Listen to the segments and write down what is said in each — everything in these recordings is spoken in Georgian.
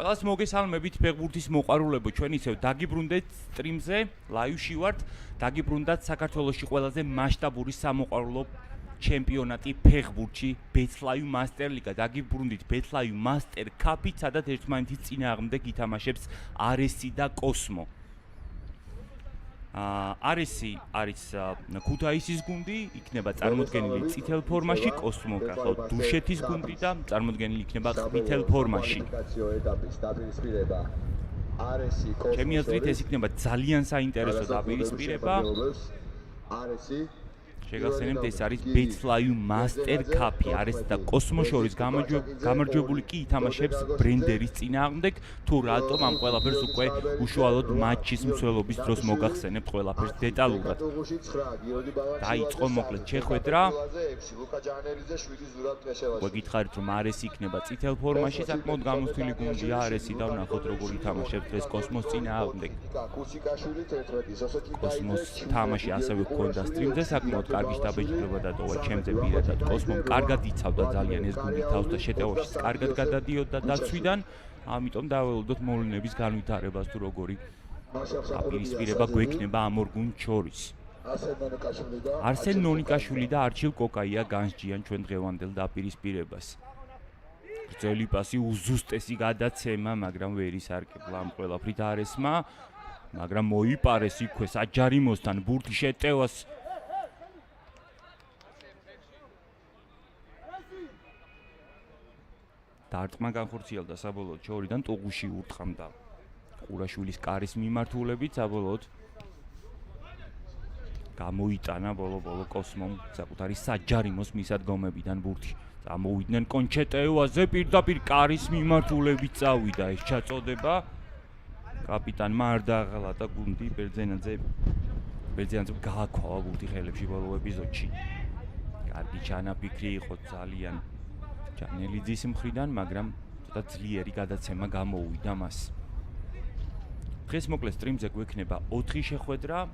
ყველას მოგესალმებით ფეხბურთის მოყვარულებო, ჩვენ ისევ დაგიბრუნდეთ სტრიმზე, ლაივში ვართ, დაგიბრუნდათ საქართველოში ყველაზე მასშტაბური სამოყვარულო ჩემპიონატი ფეხბურთში, ბეცლაივ მასტერ ლიგა, დაგიბრუნდით ბეცლაივ მასტერ კაპით, სადაც ერთმანეთის წინააღმდეგ ითამაშებს არესი და კოსმო. არესი არის ქუთაისის გუნდი, იქნება წარმოდგენილი წითელ ფორმაში, კოსმო გახლავთ დუშეთის გუნდი და წარმოდგენილი იქნება ყვითელ ფორმაში. ჩემი აზრით ეს იქნება ძალიან საინტერესო დაპირისპირება. შეგახსენებთ, ეს არის ბეცლაივ მასტერ კაპი, არესი და კოსმოს შორის გამარჯვებული კი ითამაშებს ბრენდერის წინააღმდეგ, თუ რატომ ამ ყველაფერს უკვე უშუალოდ მატჩის მსვლელობის დროს მოგახსენებთ ყველაფერს დეტალურად. დაიწყო მოკლედ შეხვედრა. გითხარით რომ არესი იქნება წითელ ფორმაში, საკმაოდ გამოცდილი გუნდია არესი და ვნახოთ როგორ ითამაშებს დღეს კოსმოს წინააღმდეგ. კოსმოს თამაში ასევე გქონდა სტრიმზე, საკმაოდ კარგი შტაბეჭდილება დატოვა ჩემზე პირადად. კოსმომ კარგად იცავდა ძალიან ეს გუნდი თავს და შეტევაშიც კარგად გადადიოდა დაცვიდან, ამიტომ დაველოდოთ მოვლენების განვითარებას თუ როგორი დაპირისპირება გვექნება ამ ორ გუნდს შორის. არსენ ნონიკაშვილი და არჩილ კოკაია განსჯიან ჩვენ დღევანდელ დაპირისპირებას. გრძელი პასი უზუსტესი გადაცემა, მაგრამ ვერ ისარკებლა ამ ყველაფრით არესმა, მაგრამ მოიპარეს იქვე საჯარიმოსთან ბურთი შეტევას. დარტყმა განხორციელდა საბოლოოდ შორიდან ტუღუში ურტყამდა ყურაშვილის კარის მიმართულებით, საბოლოოდ გამოიტანა ბოლო-ბოლო კოსმომ საკუთარი საჯარიმოს მისადგომებიდან ბურთი. წამოვიდნენ კონჩეტევაზე, პირდაპირ კარის მიმართულებით წავიდა ეს ჩაწოდება. კაპიტანმა არ დააღალა და გუნდი ბერძენაძე გააქვა ბურთი ხელებში ბოლო ეპიზოდში. კარგი ჩანაფიქრი იყო ძალიან ჯანელიძის მხრიდან, მაგრამ ცოტა ძლიერი გადაცემა გამოუვიდა მას. დღეს მოკლედ სტრიმზე გვექნება 4 შეხვედრა.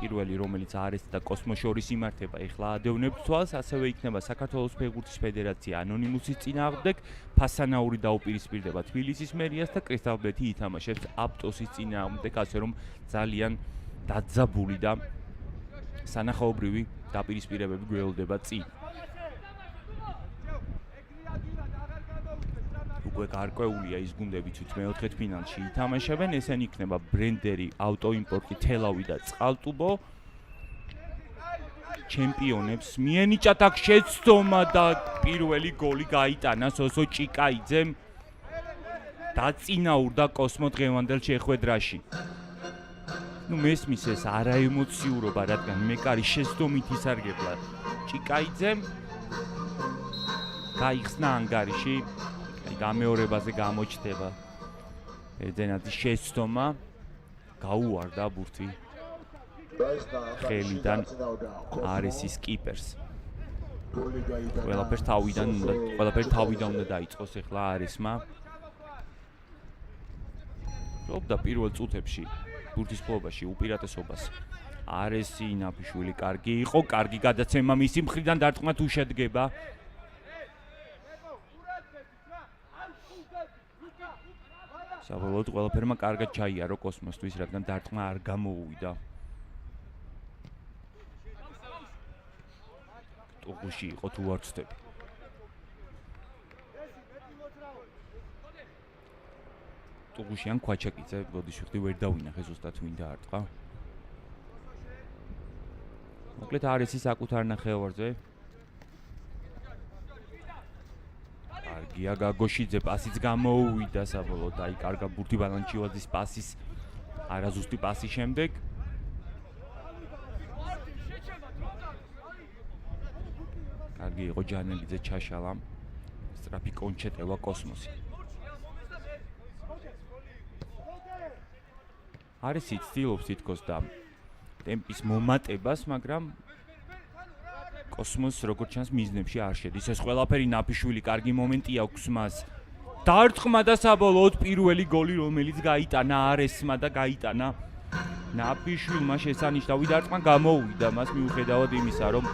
პირველი, რომელიც არესი და კოსმოს შორის იმართება, ეხლა ადევნებთ თვალს, ასევე იქნება საქართველოს ფეხბურთის ფედერაცია ანონიმუსის წინააღმდეგ, ფასანაური დაუპირისპირდება თბილისის მერიას და კრისტალბეთი ითამაშებს აპტოსის წინააღმდეგ, ასე რომ ძალიან დაძაბული და სანახაობრივი დაპირისპირებები გველდება წინ. უკვე გარკვეულია ის გუნდები, ვინც მეოთხედფინალში ითამაშებენ, ესენი იქნება ბრენდერი, ავტოიმპორტი, თელავი და წყალტუბო. ჩემპიონებს მიენიჭათ აქ შეცდომა და პირველი გოლი გაიტანა სოსო ჭიკაიძემ. დაწინაურდა კოსმო დღევანდელ შეხვედრაში. მესმის ეს არაემოციურობა, რადგან მეკარი შეცდომით ისარგებლა ჭიკაიძემ. გაიხსნა ანგარიში. გამეორებაზე გამოჩნდება ბერძენაძის შეცდომა, გაუვარდა ბურთი ხელიდან არესის კიპერს. ყველაფერი თავიდან უნდა დაიწყოს ეხლა არესმა. ფლობდა პირველ წუთებში ბურთის ფლობაში უპირატესობას არესი. ნაფიშვილი კარგი იყო, კარგი გადაცემა მისი მხრიდან, დარტყმა თუ შედგება. საბოლოოდ ყველაფერმა კარგად ჩაიარო კოსმოსთვის, რადგან დარტყმა არ გამოუვიდა. ტუღუში იყო თუ არ ვცდები. ტუღუში ან ქვაჩაკიძე, ბოდიშვილი ვერ დავინახე ზუსტად ვინ დაარტყა. მოკლედ არესი საკუთარ ნახევარზე. კარგია გაგოშიძე, პასიც გამოუვიდა საბოლოოდ, დაიკარგა ბურთი ბალანჩივაძის პასის, არაზუსტი პასის შემდეგ. კარგი იყო ჯანელიძე ჩაშალა, სწრაფი კონჩეტევა კოსმოსი. არესი ცდილობს თითქოს და ტემპის მომატებას, მაგრამ კოსმოს როგორც ჩანს მიზნებში არ შედის. ეს ყველაფერი ნაფიშვილი კარგი მომენტი აქვს მას. დარტყმა და საბოლოოდ პირველი გოლი, რომელიც გაიტანა არესმა და გაიტანა ნაფიშვილმა შესანიშნავი დარტყმა გამოუვიდა მას, მიუხედავად იმისა, რომ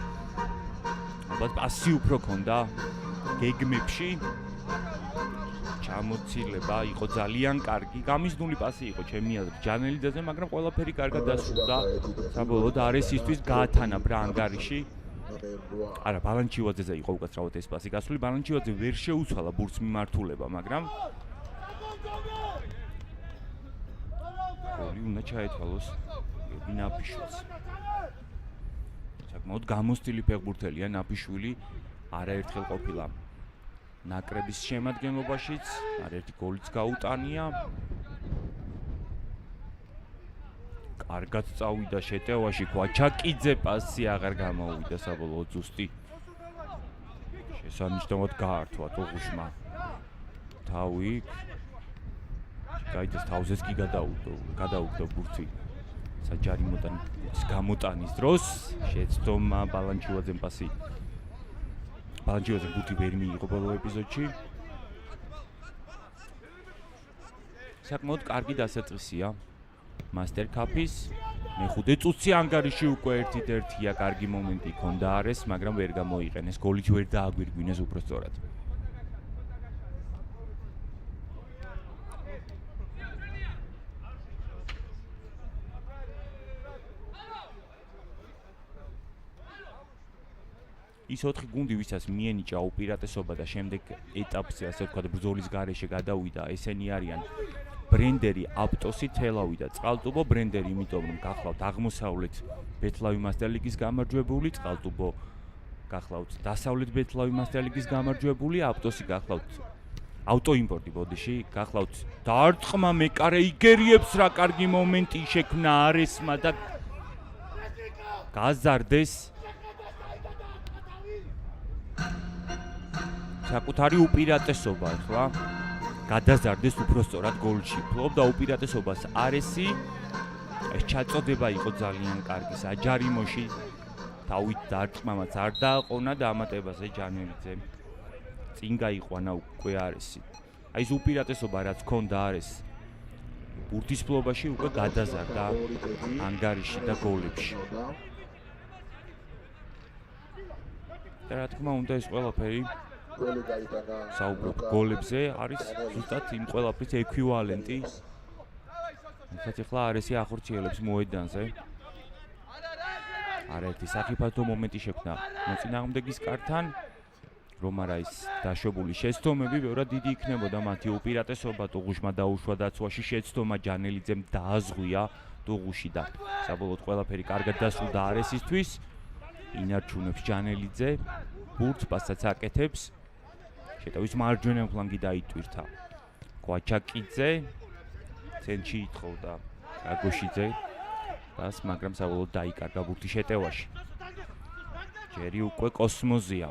ალბათ პასი უფრო ქონდა გეგმებში. ჩამოცილება იყო ძალიან კარგი. გამიზნული პასი იყო ჩემი აზრით ჯანელიძეზე, მაგრამ ყველაფერი კარგად დასრულდა. საბოლოოდ არესისთვის გაათანა რა ანგარიში. არა, ბალანჩივაძეზე იყო უკაცრავად ეს პასი გასული. ბალანჩივაძე ვერ შეუცვალა ბურთს მიმართულება, მაგრამ გოლი უნდა ჩაეთვალოს ნაფიშვილს. საკმაოდ გამოსტილი ფეხბურთელია ნაფიშვილი, არაერთხელ ყოფილა ნაკრების შემადგენლობაშიც, არაერთი გოლიც გაუტანია. კარგად წავიდა შეტევაში, კვაჩაკიძე პასი აღარ გამოვიდა საბოლოოდ ზუსტი. შესანიშნავად გაართვა ტოღუშმა თავი. გაიძეს თავზეც კი გადაუგდო ბურთი. საჯარიმოდან გამოტანის დროს შეცდომა ბალანჩივაძემ პასი. ბალანჩივაძემ ბურთი ვერ მიიღო ბოლო ეპიზოდში. საკმაოდ კარგი დასაწყისია მასტერ კაპის. მეხუთე წუთი ანგარიში უკვე 1-1-ია, კარგი მომენტი ჰქონდა არეს, მაგრამ ვერ გამოიყენეს. გოლით ვერ დააგვირგვინეს უბრალოდ. ის 4 გუნდი, ვისაც მიენიჭა უპირატესობა და შემდეგ ეტაპზე, ასე ვთქვათ, ბრძოლის გარეშე გადავიდა, ესენი არიან ბრენდერი, აპტოსი, თელავი და წყალტუბო. ბრენდერი, იმიტომ რომ გახლავთ აღმოსავლეთ ბეთლავი მასტერლიგის გამარჯვებული, წყალტუბო გახლავთ დასავლეთ ბეთლავი მასტერლიგის გამარჯვებული, აპტოსი გახლავთ ავტოიმპორტი ბოდიში, გახლავთ დაარტყმა მეკარე იგერიებს, რა კარგი მომენტი შექმნა არესმა და გაზარდეს საკუთარი უპირატესობა. ახლა გადაზარდეს უფრო სწორად გოლში. ფლობდა უპირატესობას არესი. ეს ჩაწოდება იყო ძალიან კარგი. საჯარიმოში თავით დარტყმამაც არ დააყონა და ამატებაზე ჯანელიძემ წინ გაიყვანა უკვე არესი. აი ეს უპირატესობა რაც ჰქონდა არეს ბურთის ფლობაში უკვე გადაზარდა ანგარიში და გოლებში. და რა თქმა უნდა ეს ყველაფერი საუბრობ გოლებზე არის ზუსტად იმ ყველაფრის ეკვივალენტი. ისეთ ახლა არესი ახორციელებს მოედანზე. არაერთი საფრთხო მომენტი შექმნა მოწინააღმდეგის კართან, რომ არა ის დაშვებული შეცდომები ბევრად დიდი იქნებოდა მათი უპირატესობა. ტუღუშმა დაუშვა დაცვაში შეცდომა, ჯანელიძემ დააზღვია ტუღუში და საბოლოოდ ყველაფერი კარგად დასრულდა არესისთვის. ინარჩუნებს ჯანელიძე, ბურთს პასსაც აკეთებს. შეტევის მარჯვენა ფლანგი დაიტვირთა კვაჩაკიძე, ცენტრში ითხოვდა გაგოშიძე პას, მაგრამ საბოლოოდ დაიკარგა ბურთი შეტევაში. ჯერი უკვე კოსმოზია.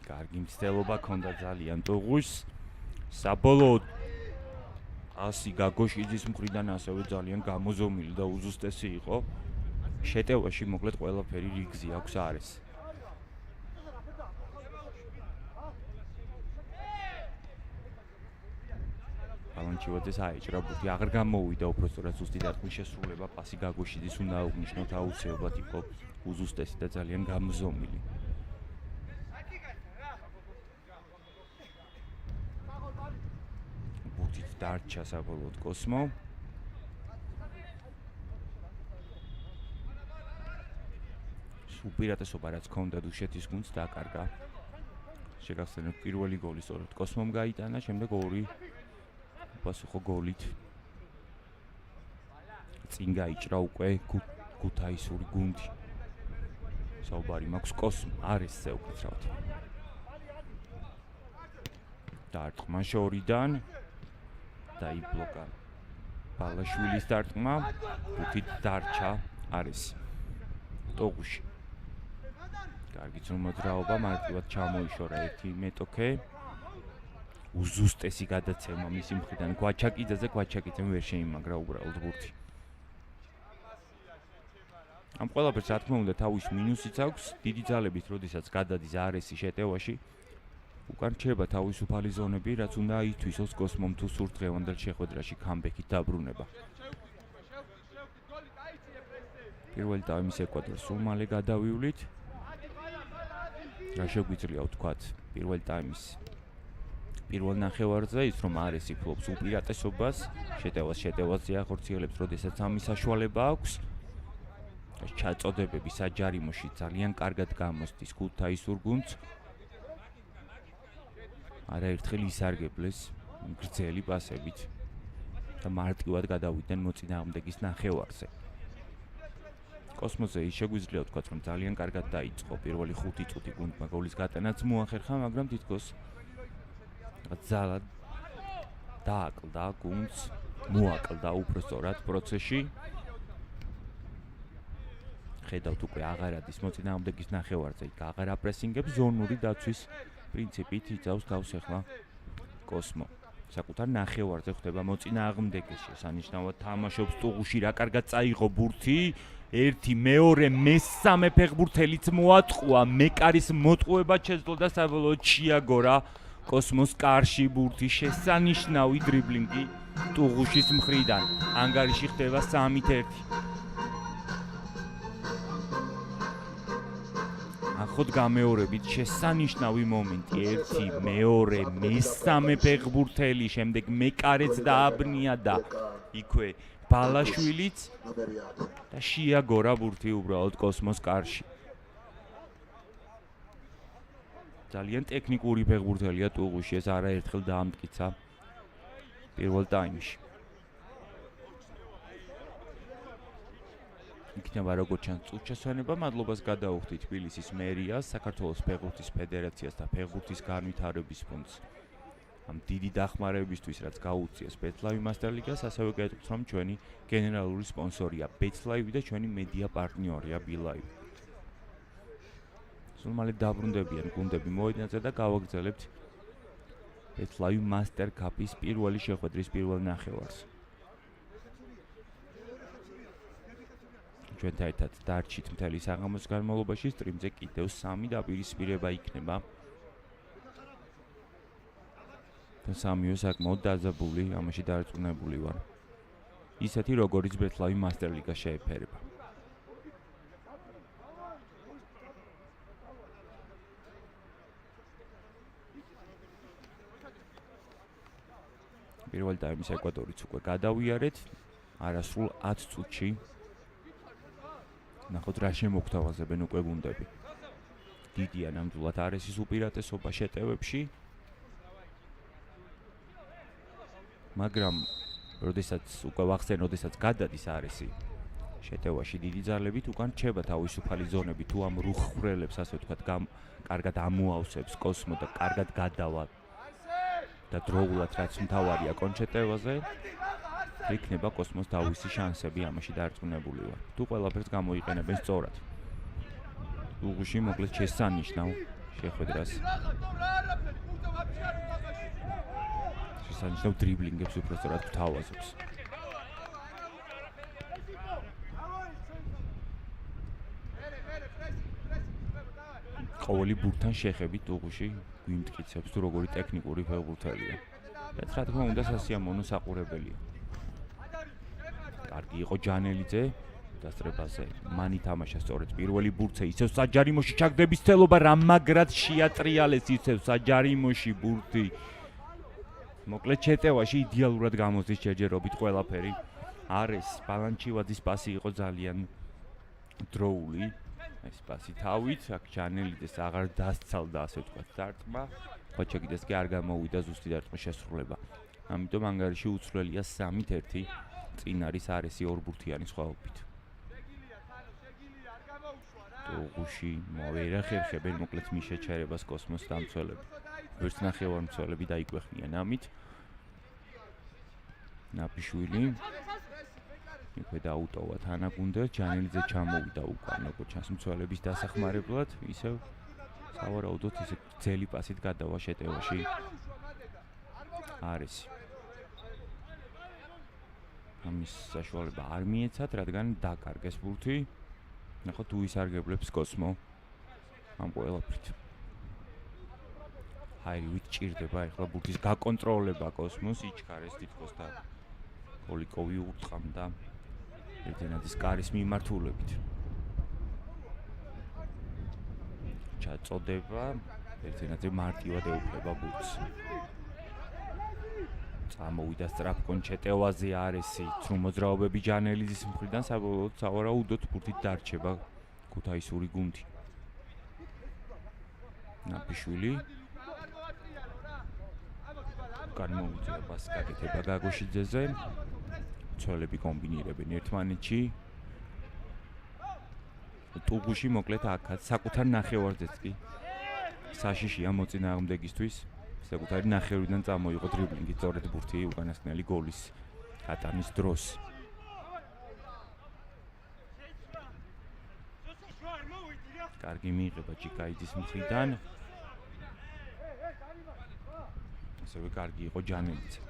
კარგი მცდელობა ჰქონდა ძალიან ტუღუშს. საბოლოოდ ასი გაგოშიძის მხრიდან ასევე ძალიან გამოზომილი და უზუსტესი იყო. შეტევაში მოკლედ ყველაფერი რიგზე აქვს არის. ბალანჩივაძეს აეჭრა ბურთი, აღარ გამოუვიდა უბრალოდ ზუსტი დარტყმის შესრულება. პასი გაგოშიძის უნდა აღნიშნოთ, აუცილებლად იყო უზუსტესი და ძალიან გამზომილი. ბურთით დარჩა საბოლოოდ კოსმო. უპირატესობა რაც ჰქონდა დუშეთის გუნდს დაკარგა. შეგახსენებთ პირველი გოლი სწორედ კოსმომ გაიტანა, შემდეგ ორი პასუხო გოლით წინ გაიჭრა უკვე გუთაისური გუნდი. საუბარი მაქვს კოსმ არესზე უკაცრავად. დარტყმა შორიდან დაიბლოკა ბალაშვილის დარტყმა, ბურთით დარჩა არესი. ტოღუში კარგი მოძრაობა, მარტივად ჩამოიშორა ერთი მეტოქე. უზუსტესი გადაცემა მისი მხრიდან კვაჩაკიძეზე, კვაჩაკიძემ ვერ შეიმაგრა უბრალოდ ბურთი. ამ ყველაფერს რა თქმა უნდა თავის მინუსიც აქვს. დიდი ძალებით როდესაც გადადის არესი შეტევაში, უკან რჩება თავისუფალი ზონები, რაც უნდა ითვისოს კოსმომ თუ სურთ დღევანდელ შეხვედრაში კამბექით დაბრუნება. პირველი ტაიმის ეკვატორს სულ მალე გადავივლით. რა შეგვიძლია ვთქვათ პირველ ტაიმის პირველ ნახევარზე ის რომ არესი ფლობს უპირატესობას შეტევაზე ახორციელებს როდესაც ამის საშუალება აქვს ჩაწოდებები საჯარიმოში ძალიან კარგად გამოსდის ქუთაისურ გუნდს არაერთხელ ისარგებლეს გრძელი პასებით და მარტივად გადავიდნენ მოწინააღმდეგის ნახევარზე კოსმოსზე ის შეგვიძლია ვთქვათ რომ ძალიან კარგად დაიწყო პირველი 5 წუთი გუნდმა გოლის გატანაც მოახერხა მაგრამ თითქოს ძალად დააკლდა გუნდს მოაკლდა უბრალოდ პროცესში ხედავთ უკვე აღარადის მოწინააღმდეგის ნახევარზე იქ აღარ აპრესინგებს ზონური დაცვის პრინციპით იწავს თავს ახლა კოსმო საკუთარ ნახევარზე ხდება მოწინააღმდეგეს შესანიშნავად თამაშობს ტუღუში რა კარგად წაიღო ბურთი ერთი მეორე მესამე ფეხბურთელიც მოატყუა მეკარის მოტყუება შეძლო და საბოლოოდ შეაგორა კოსმოს კარში ბურთი შესანიშნავი დრიბლინგი ტუღუშის მხრიდან ანგარიში ხდება 3-1 ახოთ გამეორებით შესანიშნავი მომენტი ერთი მეორე მესამე ფეხბურთელი შემდეგ მეკარეც დააბნია და იქვე ბალაშვილიც და შეაგორა ბურთი უბრალოდ კოსმოს კარში ძალიან ტექნიკური ფეხბურთელია ტუღუში ეს არაერთხელ დაამტკიცა პირველ ტაიმში იქნება როგორც ჩანს წუთშესვენება მადლობას გადაუხდით თბილისის მერიას საქართველოს ფეხბურთის ფედერაციას და ფეხბურთის განვითარების ფონდს ამ დიდი დახმარებისთვის რაც გაუწიეს ბეთლაივი მასტერლიგას ასევე გეტყვით რომ ჩვენი გენერალური სპონსორია ბეთლაივი და ჩვენი მედია პარტნიორია ბილაივი სულ მალე დაბრუნდებიან გუნდები მოედანზე და გავაგრძელებთ ბეთლაივი მასტერ კაპის პირველი შეხვედრის პირველ ნახევარს ჩვენთან ერთად დარჩით მთელი საღამოს განმავლობაში სტრიმზე კიდევ 3 დაპირისპირება იქნება და სამიო საკმაოდ დაძაბული ამაში დარწმუნებული ვარ ისეთი როგორც ბეთლაივი მასტერლიგა შეეფერება პირველ ტაიმის ეკვატორიც უკვე გადავიარეთ არასრულ 10 წუთში ნახოთ რა შემოგთავაზებენ უკვე გუნდები დიდია ნამდვილად არესის უპირატესობა შეტევებში მაგრამ როდესაც უკვე ვახსენ როდესაც გადადის არესი შეტევაში დიდი ძალებით უკან რჩება თავისუფალი ზონები თუ ამ რუხვრელებს ასე ვთქვათ კარგად ამოავსებს კოსმო და კარგად გადავა და დროულად რაც მთავარია კონჩეტევაზე იქნება კოსმოს თავისი შანსები ამაში დარწმუნებული ვარ. თუ ყველაფერს გამოიყენებენ სწორად. უღუში მოკლედ შესანიშნავ შეხვედრას. შესანიშნავ დრიბლინგებს უბრალოდ თავაზობს. ყოველი ბურთთან შეხებით უღუში გვიმტკიცებს თუ როგორი ტექნიკური ფეხბურთელია. რაც რა თქმა უნდა სასიამოვნო საყურებელია. კარგი იყო ჯანელიძე დასწრებაზე. მან ითამაშა სწორედ პირველი ბურთზე ისევ საჯარიმოში ჩაგდების ცელობა რა მაგრად შეატრიალეს ისევ საჯარიმოში ბურთი. მოკლედ შეტევაში იდეალურად გამოსდის ჯერჯერობით ყველაფერი. არის ბალანჩივაძის პასი იყო ძალიან დროული. ეს პასი თავით აქ ჯანელიძეს აღარ დასცალდა ასე ვთქვათ დარტყმა. ხოჩეგიდეს კი არ გამოვიდა ზუსტი დარტყმის შესრულება. ამიტომ ანგარიში უცვლელია 3-1 წინ არის არესი ორბურთიანი სხვაობით. უღუში მოვერახებენ მოკლედ მის შეჩერებას კოსმოს დამცველები. ვერც ნახევარმცველები დაიკვეხნიან ამით. ნაბიშვილი იქვე დაუტოვა თანაგუნდელს, ჯანელიძე ჩამოვიდა უკან, როგორც ჩანს მცველების დასახმარებლად, ისევ სავარაუდოდ ისე ძელი პასით გადავა შეტევაში არესი. ამის საშუალება არ მიეცათ, რადგან დაკარგეს ბურთი. ნახოთ თუ ისარგებლებს კოსმო ამ ყველაფრით. აივით ჭირდება ახლა ბურთის გაკონტროლება კოსმოს, იჩქარეს თითქოს და კოლიკოვი ურტყამდა ერთენადის კარის მიმართულებით. ჩაწოდება ერთენადზე მარტივად ეუფლება ბურთს. წამოვიდა სწრაფკონ ჩეტევაზე არესი, ცრუ მოძრაობები ჯანელიძის მხრიდან საბოლოოდ სავარაუდოდ ბურთით დარჩება ქუთაისური გუნდი. ნაბიშვილი განმოუწია პასს გაკეთება გაგოშიძეზე. მცველები კომბინირებენ ერთმანეთში. ტუღუში მოკლედ აქაც საკუთარ ნახევარზეც კი საშიშია მოწინააღმდეგისთვის. საკუთარი ნახევრიდან წამოიღო დრიბლინგი სწორედ ბურთი უკანასკნელი გოლის გატანის დროს. კარგი მიიღება ჭიკაიძის მხრიდან. ასევე კარგი იყო ჯანელიძე.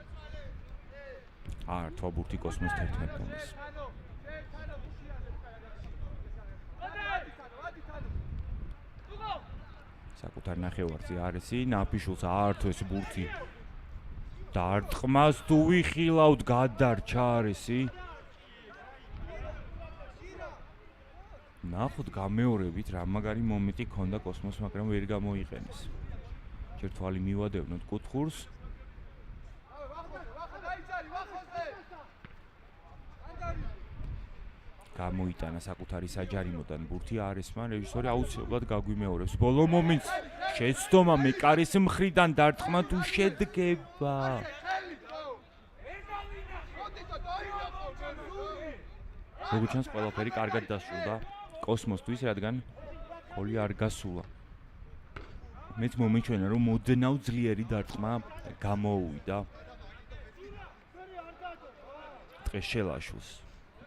ართვა ბურთი კოსმოს 11 დონეს. საკუთარ ნახევარზე არესი, ნაფიშულს აართვეს ბურთი. დარტყმას თუ ვიხილავთ გადარჩა არესი. ნახოთ გამეორებით რა მაგარი მომენტი ქონდა კოსმოს, მაგრამ ვერ გამოიყენეს. ჯერ თვალი მივადევნოთ კუთხურს. გამოიტანა საკუთარი საჯარიმოდან ბურთი არესმა, რეჟისორი აუცილებლად გაგვიმეორებს ბოლო მომენტს. შეცდომა მეკარის მხრიდან დარტყმა თუ შედგება. როგორც ჩანს ყველაფერი კარგად დასრულდა კოსმოსთვის, რადგან გოლი არ გასულა. მეც მომიჩვენა რომ მოდნავ ძლიერი დარტყმა გამოუვიდა ტყეშელაშვილს.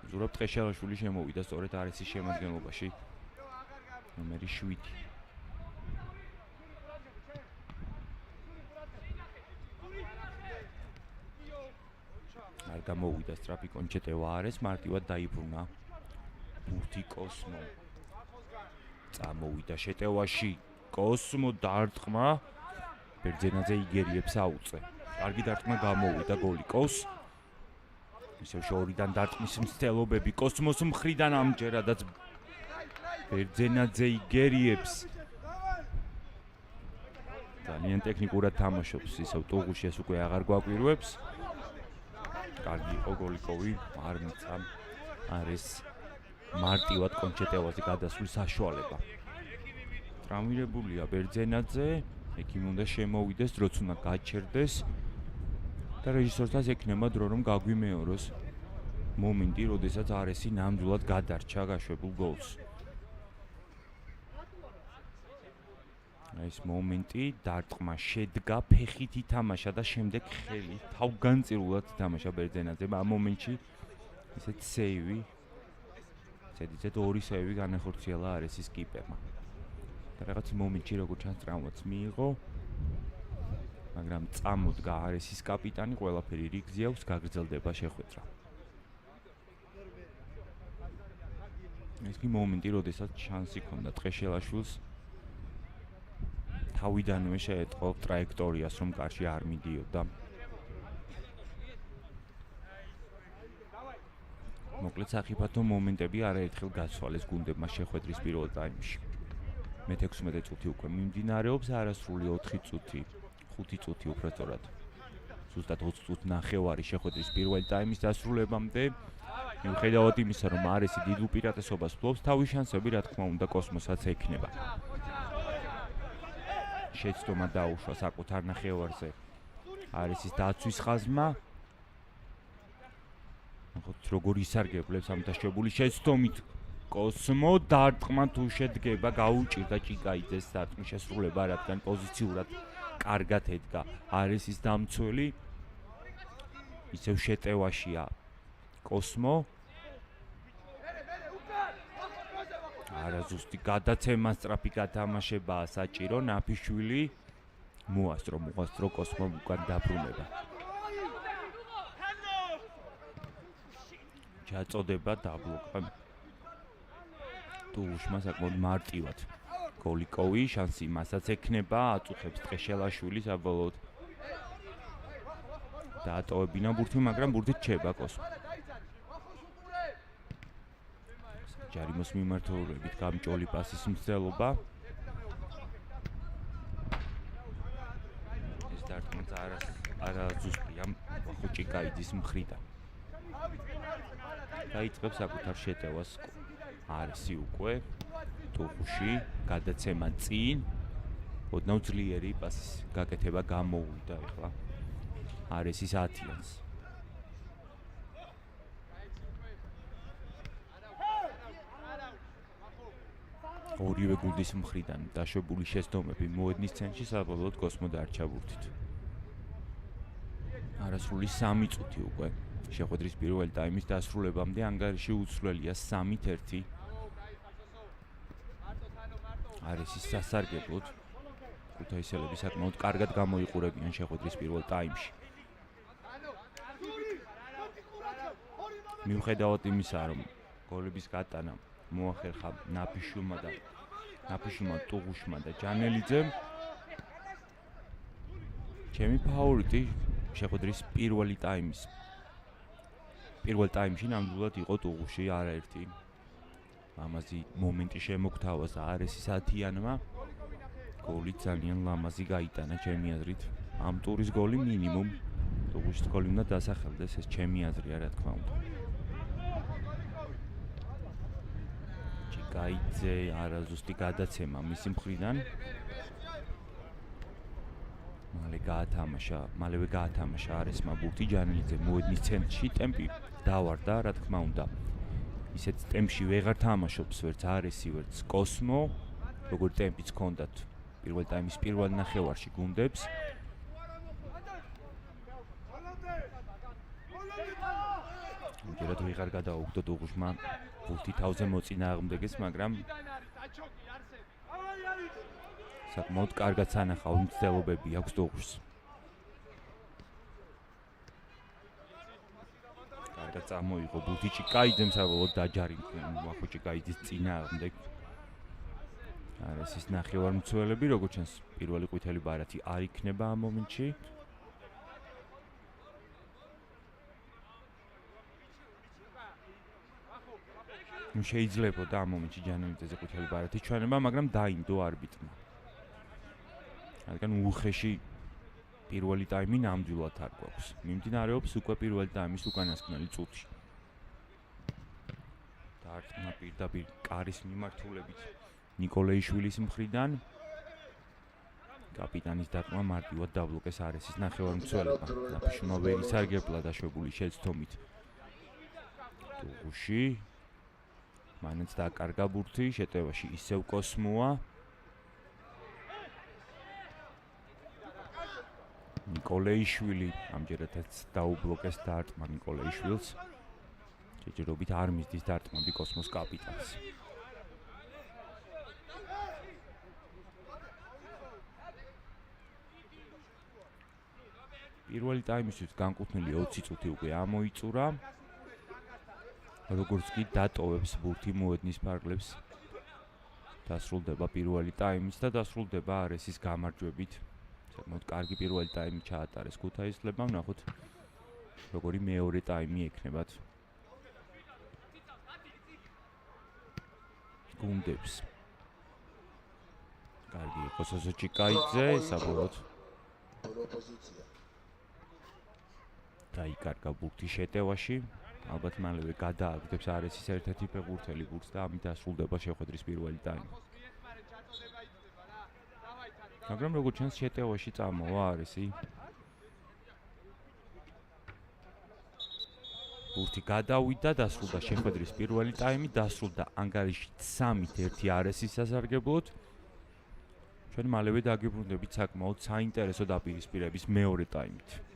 ზურაბ ტყეშელაშვილი შემოვიდა სწორედ არესის შემადგენლობაში. ნომერი 7. არ გამოვიდა სწრაფი კონჩეტევა არეს, მარტივად დაიბრუნა ბურთი კოსმო. წამოვიდა შეტევაში კოსმო დარტყმა ბერძენაძე იგერიებს აუწე. კარგი დარტყმა გამოვიდა გოლი კოს. ისევ შორიდან დარტყმის მცდელობები კოსმოს მხრიდან ამჯერადაც ბერძენაძე იგერიებს. ძალიან ტექნიკურად თამაშობს, ისევ ტუღუში ეს უკვე აღარ გვაკვირვებს. კარგი იყო გოლიკოვი, არ მიწა არის მარტივად კონჩეტევაზე გადასვლის საშუალება. ტრამვირებულია ბერძენაძე, ექიმ უნდა შემოვიდეს, დროც უნდა გაჩერდეს და რეჟისორთაც ექნება დრო რომ გაგვიმეოროს მომენტი, როდესაც არესი ნამდვილად გადარჩა გაშვებულ გოლს. ეს მომენტი დარტყმა შედგა, ფეხით ითამაშა და შემდეგ ხელი თავგანწირულად ითამაშა ბერძენაძემ. ამ მომენტში ესეთ სეივი, ზედიზედ 2 სეივი განახორციელა არესის კიპერმა. და რაღაც მომენტში როგორც ჩანს ტრავმაც მიიღო, მაგრამ წამოდგა არესის კაპიტანი, ყველაფერი რიგზე აქვს, გაგრძელდება შეხვედრა. ეს კი მომენტი, როდესაც შანსი ჰქონდა ტყეშელაშვილს თავიდანვე შეეტყო ტრაექტორიას, რომ კარში არ მიდიოდა. მოკლედ საფათო მომენტები არაერთხელ გაცვალეს გუნდებმა შეხვედრის პირველ ტაიმში. მე-16 წუთი უკვე მიმდინარეობს, არასრული 4 წუთი, 5 წუთი უფრო სწორად. ზუსტად 20 წუთი ნახევარი შეხვედრის პირველ ტაიმის დასრულებამდე. მიუხედავად იმისა, რომ არესი დიდ უპირატესობას ფლობს, თავის შანსები რა თქმა უნდა კოსმოსაც ექნება. შეცდომა დაუშვა საკუთარ ნახევარზე არესის დაცვის ხაზმა. ნახოთ როგორ ისარგებლებს ამ დაშვებული შეცდომით კოსმო დარტყმა თუ შედგება, გაუჭირდა ჭიკაიძეს დარტყმის შესრულება, რადგან პოზიციურად კარგად ედგა არესის დამცველი. ისევ შეტევაშია კოსმო. არაზუსტი გადაცემა, სწრაფი გათამაშებაა საჭირო, ნაფიშვილი მოასწრო კოსმომ უკან დაბრუნება. ჩაწოდება დაბლოკა ტუღუშმა საკმაოდ მარტივად. გოლიკოვი შანსი მასაც ექნება, აწუხებს ტყეშელაშვილი საბოლოოდ. დაატოვებინა ბურთი, მაგრამ ბურთი რჩება კოსმო. ჯარიმოს მიმართულებით გამჭოლი პასის მცდელობა. არა ზუსტია ვახუჭი გაიძის მხრიდან. დაიწყებს საკუთარ შეტევას არესი უკვე ტუღუში გადაცემა წინ ოდნავ ძლიერი პასის გაკეთება გამოუვიდა ახლა არესის 10-იანს. ორივე გუნდის მხრიდან დაშვებული შეცდომები მოედნის ცენტრში საბოლოოდ კოსმო დარჩა ბურთით. არასრული 3 წუთი უკვე შეხვედრის პირველი ტაიმის დასრულებამდე ანგარიში უცვლელია 3-1. არესის სასარგებლოდ ქუთაისელები საკმაოდ კარგად გამოიყურებიან შეხვედრის პირველ ტაიმში. მიუხედავად იმისა, რომ გოლების გატანა მოახერხა ნაფიშულმა ტუღუშმა და ჯანელიძემ, ჩემი ფავორიტი შეხვედრის პირველ ტაიმში ნამდვილად იყო ტუღუში, არაერთი ლამაზი მომენტი შემოგთავაზა არესის 10-იანმა. გოლი ძალიან ლამაზი გაიტანა ჩემი აზრით. ამ ტურის გოლი მინიმუმ ტუღუშის გოლი უნდა დასახელდეს, ეს ჩემი აზრია, რა თქმა უნდა. ჩიკაიძე არაზუსტი გადაცემა მისი მხრიდან. მალევე გაათამაშა არესმა ბურთი ჯანელიძე მოედნის ცენტრში ტემპი დავარდა, რა თქმა უნდა. ისეთ ტემპში ვეღარ თამაშობს ვერც არესი, ვერც კოსმო, როგორც ტემპიც ჰქონდათ პირველ ტაიმის პირველ ნახევარში გუნდებს. ჯერად ვეღარ გადაუგდო ტუღუშმა ბურთი თავზე მოწინააღმდეგეს, მაგრამ საკმაოდ კარგად სანახავი მცდელობები აქვს ტუღუშს. კარგად წამოიღო ბურთი ჩიკაიძემ, საბოლოოდ დაჯარიმდნენ ვახუჭი გაიძის წინააღმდეგ. არესის ნახევარმცველები, როგორც ჩანს, პირველი ყვითელი ბარათი არ იქნება ამ მომენტში. შეიძლებოდა ამ მომენტში ჯანელიძეზე ყვითელი ბარათი ჩვენება, მაგრამ დაინდო არბიტრმა. რადგან უხეში პირველი ტაიმი ნამდვილად არ გვაქვს. მიმდინარეობს უკვე პირველი ტაიმის უკანასკნელი წუთი. დარტყმა პირდაპირ კარის მიმართულებით ნიკოლეიშვილის მხრიდან. კაპიტანის დარტყმა მარტივად დაბლოკეს არესის ნახევარმცველებმა. ნაფიშულმა ვერ ისარგებლა დაშვებული შეცდომით ტუღუში. მანაც დაკარგა ბურთი, შეტევაში ისევ კოსმოა. ნიკოლეიშვილი ამჯერადაც დაუბლოკეს დარტყმა ნიკოლეიშვილს. ჯერჯერობით არ მისდის დარტყმები კოსმოს კაპიტანს. პირველი ტაიმისთვის განკუთვნილი 20 წუთი უკვე ამოიწურა. როგორც კი დატოვებს ბურთი მოედნის ფარგლებს, დასრულდება პირველი ტაიმიც და დასრულდება არესის გამარჯვებით. საკმაოდ კარგი პირველი ტაიმი ჩაატარეს ქუთაისელებმა, ნახოთ როგორი მეორე ტაიმი ექნებათ გუნდებს. კარგი იყო სოზოჩიკაიძე, საბოლოოდ დაიკარგა ბურთი შეტევაში. ალბათ მალევე გადააგდებს არესის ერთ-ერთი ფეხბურთელი ბურთს და ამით დასრულდება შეხვედრის პირველი ტაიმი. მაგრამ როგორც ჩანს შეტევაში წამოვა არესი. ბურთი გადავიდა, დასრულდა შეხვედრის პირველი ტაიმი, დასრულდა ანგარიში 3-1 არესის სასარგებლოდ. ჩვენ მალევე დაგიბრუნდებით საკმაოდ საინტერესო დაპირისპირების მეორე ტაიმით.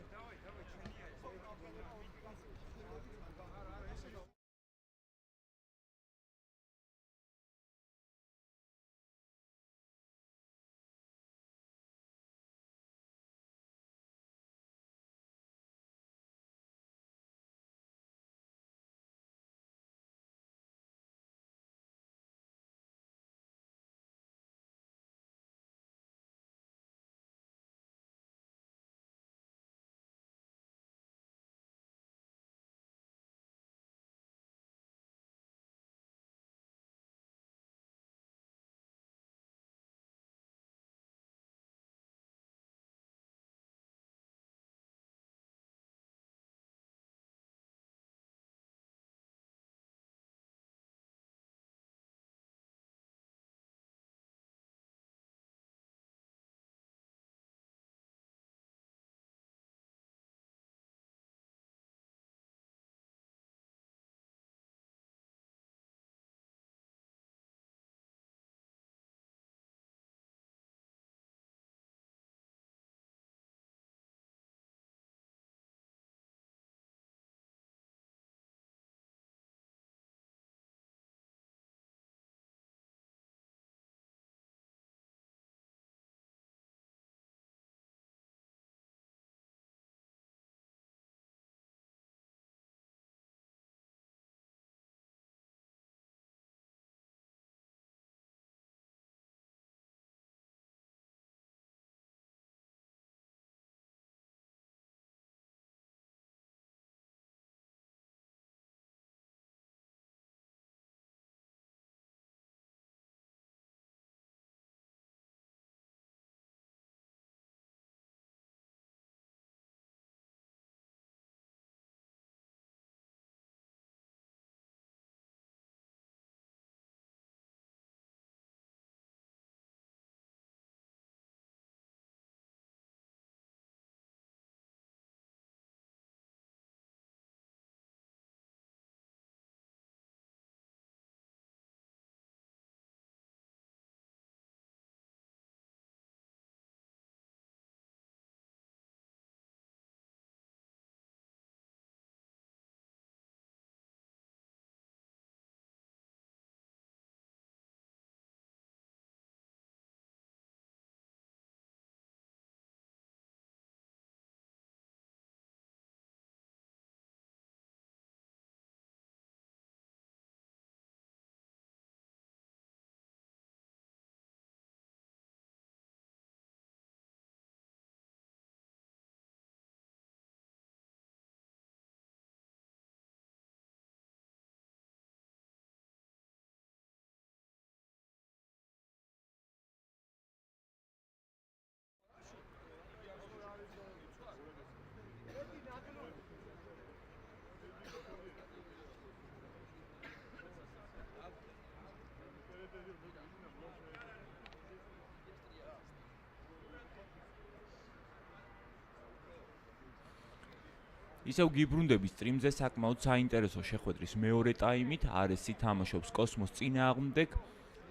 ისევ გიბრუნდები სტრიმზე საკმაოდ საინტერესო შეხვედრის მეორე ტაიმით, არესი თამაშობს კოსმოს წინააღმდეგ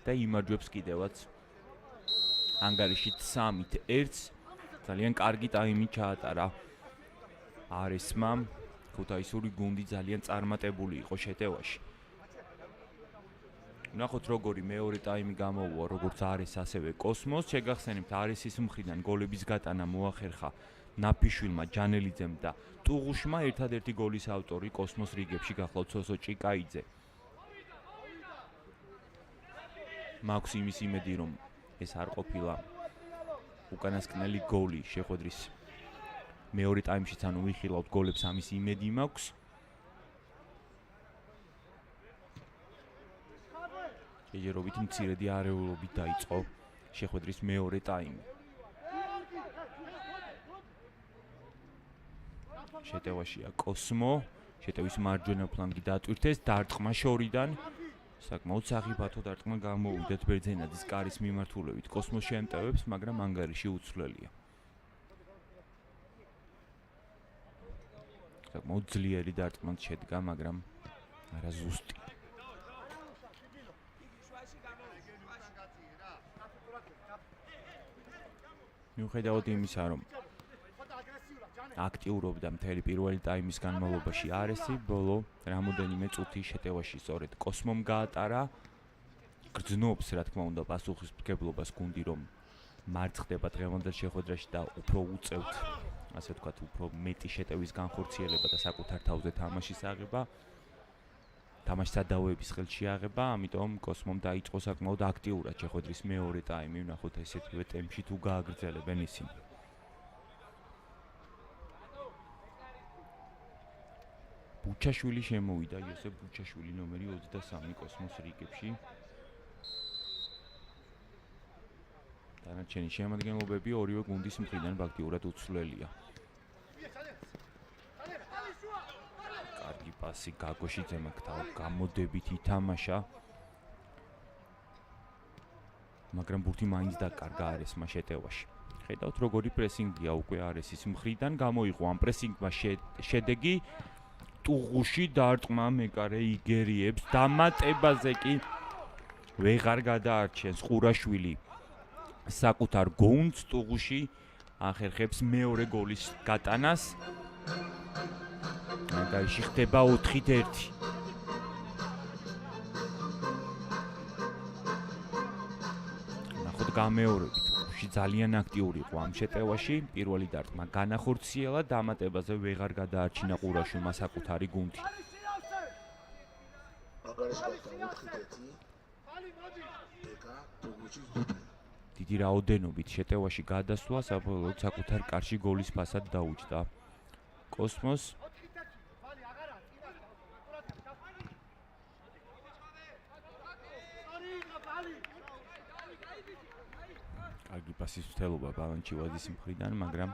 და იმარჯვებს კიდევაც ანგარიში 3-1. ძალიან კარგი ტაიმი ჩაატარა არესმა. ქუთაისური გუნდი ძალიან წარმატებული იყო შეტევაში. ნახოთ როგორი მეორე ტაიმი გამოუვა როგორც არის ასევე კოსმოს. შეგახსენებთ არესის მხრიდან გოლების გატანა მოახერხა ნაფიშვილმა, ჯანელიძემ და ტუღუშმა. ერთადერთი გოლის ავტორი კოსმოს რიგებში გახლავთ სოსო ჭიკაიძე. მაქვს იმის იმედი რომ ეს არ ყოფილა უკანასკნელი გოლი შეხვედრის მეორე ტაიმშიც, ანუ ვიხილავთ გოლებს, ამის იმედი მაქვს. ჯერჯერობით მცირედი არეულობით დაიწყო შეხვედრის მეორე ტაიმი. შეტევაშია კოსმო, შეტევის მარჯვენა ფლანგი დატვირთეს დარტყმა შორიდან. საკმაოდ სახიფათო დარტყმა გამოვიდა ბერძენაძის კარის მიმართულებით. კოსმოს შეემტევებს, მაგრამ ანგარიში უცვლელია. საკმაოდ ძლიერი დარტყმა შედგა, მაგრამ არა ზუსტი. მიუხედავად იმისა, რომ აქტიურობდა მთელი პირველი ტაიმის განმავლობაში არესი, ბოლო რამოდენიმე წუთი შეტევაში სწორედ კოსმომ გაატარა. გრძნობს, რა თქმა უნდა, პასუხისმგებლობას გუნდი, რომ მარცხდება დღევანდელ შეხვედრაში და უფრო უწევთ, ასე ვთქვათ, უფრო მეტი შეტევის განხორციელება და საკუთარ თავზე თამაშის აღება, თამაშის სადავოების ხელში აღება, ამიტომ კოსმომ დაიწყო საკმაოდ აქტიურად შეხვედრის მეორე ტაიმი. ვნახოთ ესეთივე ტემპში თუ გააგრძელებენ ისინი. ბუჩაშვილი შემოვიდა, იოსებ ბუჩაშვილი ნომერი 23 კოსმოს რიგებში. დანარჩენი შემადგენლობები ორივე გუნდის მხრიდან აქტიურად უცვლელია. კარგი პასი გაგოშიძემ აქ გამოდებით ითამაშა. მაგრამ ბურთი მაინც დაკარგა არესმა შეტევაში. ხედავთ როგორი პრესინგია უკვე არესის მხრიდან, გამოიღო ამ პრესინგმა შედეგი. ტუღუში დარტყმა მეკარე იგერიებს, დამატებაზე კი ვეღარ გადაარჩენს ყურაშვილი საკუთარ გუნდს. ტუღუში ახერხებს მეორე გოლის გატანას. ანგარიში ხდება 4-1. ნახოთ გამეორებით. ძალიან აქტიური იყო ამ შეტევაში. პირველი დარტყმა განახორციელა, დამატებაზე ვეღარ გადაარჩინა ყურაშვილმა საკუთარი გუნდი. დიდი რაოდენობით შეტევაში გადასვლა საბოლოოდ საკუთარ კარში გოლის ფასად დაუჯდა კოსმოს. კარგი პასის მცდელობა ბალანჩივაძის მხრიდან, მაგრამ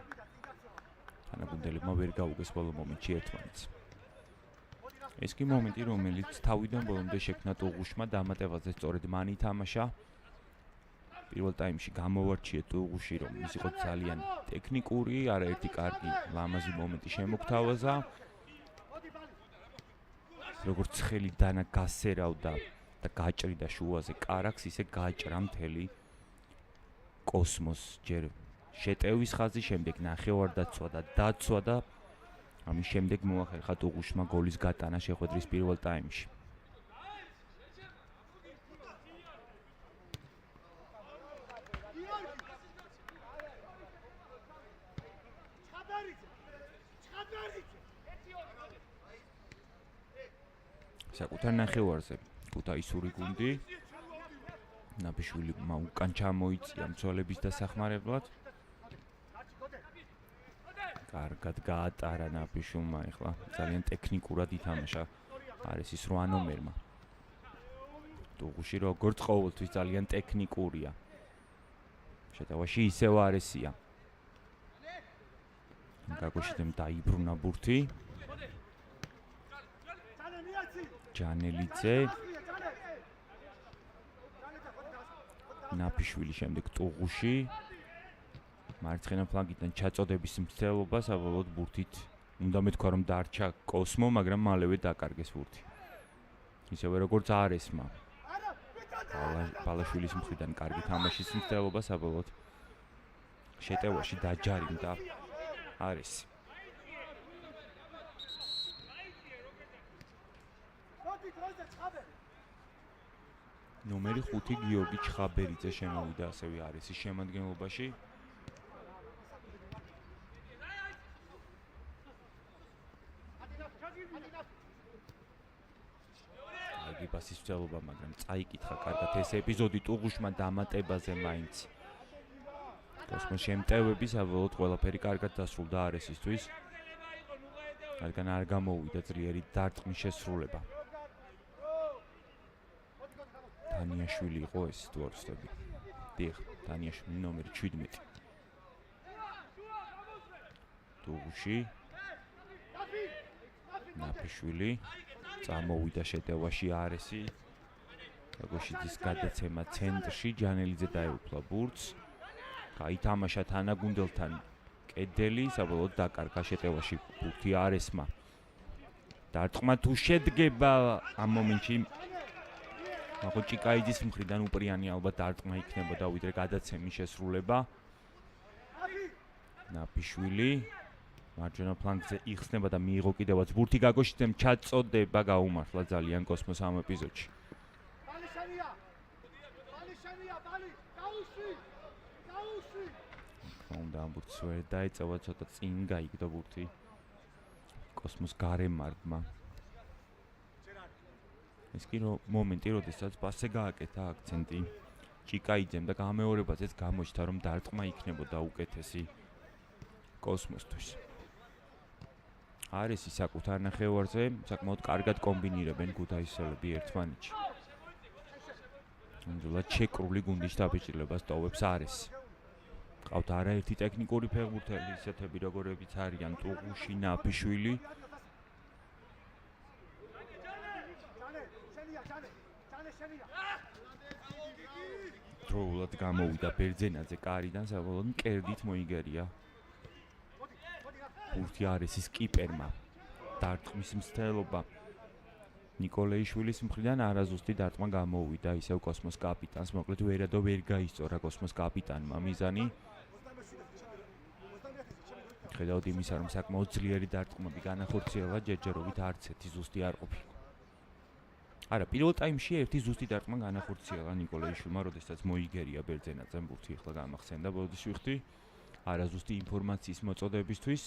თანაგუნდელებმა ვერ გაუგეს ბოლო მომენტში ერთმანეთს. ეს კი მომენტი, რომელიც თავიდან ბოლომდე შექმნა ტუღუშმა, დამატებაზე სწორედ მან ითამაშა. პირველ ტაიმში გამოვარჩია ტუღუში, რომ ის იყო ძალიან ტექნიკური, არაერთი კარგი ლამაზი მომენტი შემოგთავაზა. როგორც ხელი დანა გასერავდა და გაჭრიდა შუაზე კარაქს, ისე გაჭრა მთელი კოსმოს ჯერ შეტევის ხაზი, შემდეგ ნახევარდაცვა და დაცვა და ამის შემდეგ მოახერხა ტუღუშმა გოლის გატანა შეხვედრის პირველ ტაიმში. საკუთარ ნახევარზე ქუთაისური გუნდი ნაბიშვილმა უკან ჩამოიწია მცველების დასახმარებლად. კარგად გაატარა ნაბიშვილმა, ეხლა ძალიან ტექნიკურად ითამაშა არესის 8 ნომერმა. ტუღუში როგორც ყოველთვის ძალიან ტექნიკურია. შეტევაში ისევ არესია. გაგოშიძემ დაიბრუნა ბურთი. ჯანელიძე. ნაფიშვილი შემდეგ ტუღუში. მარცხენა ფლანგიდან ჩაწოდების მცდელობა, საბოლოოდ ბურთით უნდა მეთქვა რომ დარჩა კოსმო, მაგრამ მალევე დაკარგეს ბურთი. ისევე როგორც არესმა. ბალაშვილის მხრიდან კარგი თამაშის მცდელობა საბოლოოდ შეტევაში დაჯარიმდა არესი. ნომერი 5 გიორგი ჩხაბერიძე შემოვიდა ასევე არესის შემადგენლობაში. კარგი პასის მცდელობა, მაგრამ წაიკითხა კარგად ეს ეპიზოდი ტუღუშმა დამატებაზე მაინც. კოსმოს შემტევები საბოლოოდ ყველაფერი კარგად დასრულდა არესისთვის. რადგან არ გამოვიდა ძლიერი დარტყმის შესრულება. დანიაშვილი იყო ეს თუ არ ვცდები. დიახ, დანიაშვილი ნომერი 17. ტუღუში ნაფიშვილი წამოვიდა შეტევაში არესი. გაგოშიძის გადაცემა ცენტრში, ჯანელიძე დაეუფლა ბურთს. გაითამაშა თანაგუნდელთან კედელი, საბოლოოდ დაკარგა შეტევაში ბურთი არესმა. დარტყმა თუ შედგება ამ მომენტში ახო ჭიკაიძის მხრიდან უპრიანი ალბათ დარტყმა იქნებოდა ვიდრე გადაცემის შესრულება. ნაფიშვილი მარჯვენა ფლანგზე იხსნება და მიიღო კიდევაც ბურთი გაგოშიძემ ჩაწოდება გაუმართლა ძალიან კოსმოს ამ ეპიზოდში. უნდა ამ ბურთს ვერ დაეწევა, ცოტა წინ გაიგდო ბურთი კოსმოს გარემარდმა. ეს კი მომენტი, როდესაც პასზე გააკეთა აქცენტი ჭიკაიძემ და გამეორებაზეც გამოჩნდა, რომ დარტყმა იქნებოდა უკეთესი კოსმოსთვის. არესი საკუთარ ნახევარზე საკმაოდ კარგად კომბინირებენ გუდაისელები ერთმანეთში. ნამდვილად შეკრული გუნდის დაბეჭდილებას ტოვებს არესი. ყავთ არაერთი ტექნიკური ფეხბურთელი, ისეთები როგორებიც არიან ტუღუში, ნაფიშვილი. დროულად გამოვიდა ბერძენაძე კარიდან, საბოლოოდ მკერდით მოიგერია ბურთი არესის კიპერმა. დარტყმის მცდელობა ნიკოლეიშვილის მხრიდან არაზუსტი დარტყმა გამოვიდა ისევ კოსმოს კაპიტანს, მოკლედ ვერადო ვერ გაისწორა კოსმოს კაპიტანმა მიზანი. ხედავთ იმისა, რომ საკმაოდ ძლიერი დარტყმები განახორციელა, ჯერჯერობით არც ერთი ზუსტი არ ყოფილა. არა, პირველ ტაიმში ერთი ზუსტი დარტყმა განახორციელა ნიკოლეიშვილმა, როდესაც მოიგერია ბერძენაძემ ბურთი, ახლა გამახსენდა ბოდიში ვიხდი. არაზუსტი ინფორმაციის მოწოდებისთვის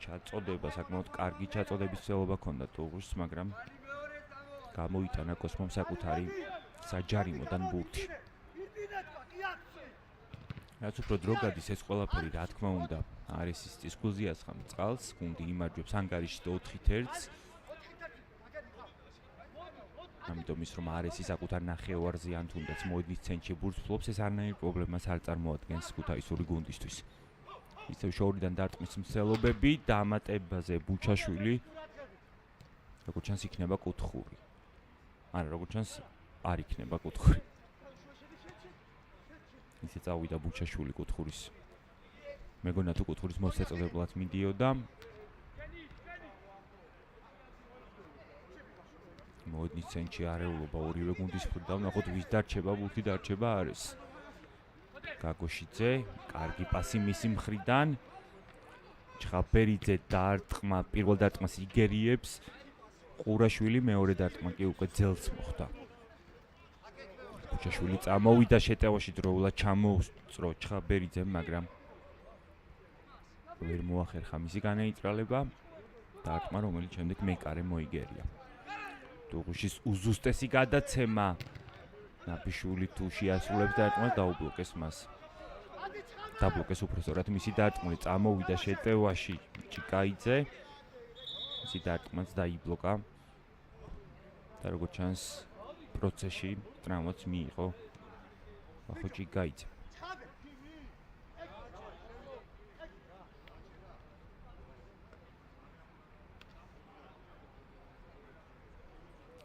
ჩაწოდება, საკმაოდ კარგი ჩაწოდების ცდილობა ჰქონდა ტუღუშს, მაგრამ გამოიტანა კოსმომ საკუთარი საჯარიმოდან ბურთი. რაც უფრო დრო გადის ეს ყველაფერი, რა თქმა უნდა, არესის დისკუსიას ხამ წყალს, გუნდი იმარჯვებს ანგარიშში 4-1-ს. ამიტომ ის რომ არესი საკუთარ ნახევარზე ან თუნდაც მოედნის ცენტრში ბურთს ფლობს, ეს არანაირ პრობლემას არ წარმოადგენს ქუთაისური გუნდისთვის. ისევ შორიდან დარტყმის მცდელობები, დამატებაზე ბუჩაშვილი, როგორც ჩანს იქნება კუთხური. არა, როგორც ჩანს არ იქნება კუთხური. ისე წავიდა ბუჩაშვილი კუთხურის. მეგონა თუ კუთხურის მოსაწოდებლად მიდიოდა. მოედნის ცენტრში არეულობა ორივე გუნდის მხრიდან, ნახოთ ვის დარჩება, ბურთი დარჩება არის. გაგოშიძე, კარგი პასი მისი მხრიდან. ჩხაბერიძე დარტყმა, პირველ დარტყმას იგერიებს. ყურაშვილი მეორე დარტყმა კი უკვე ძელს მოხდა. ბუჩაშვილი წამოვიდა შეტევაში, დროულად ჩამოუსწრო ჩხაბერიძემ, მაგრამ ვერ მოახერხა მისი განეიტრალება. დარტყმა, რომელიც შემდეგ მეკარე მოიგერია. ტუღუშის უზუსტესი გადაცემა. ნაფიშვილი თუ შეასრულებს დარტყმას, დაუბლოკეს მას. დაბლოკეს უბრალოდ მისი დარტყმული წამოვიდა შეტევაში ჭიკაიძე. მისი დარტყმაც დაიბლოკა. და როგორც ჩანს პროცესში ტრავმაც მიიღო ახო ჭიკაიძე.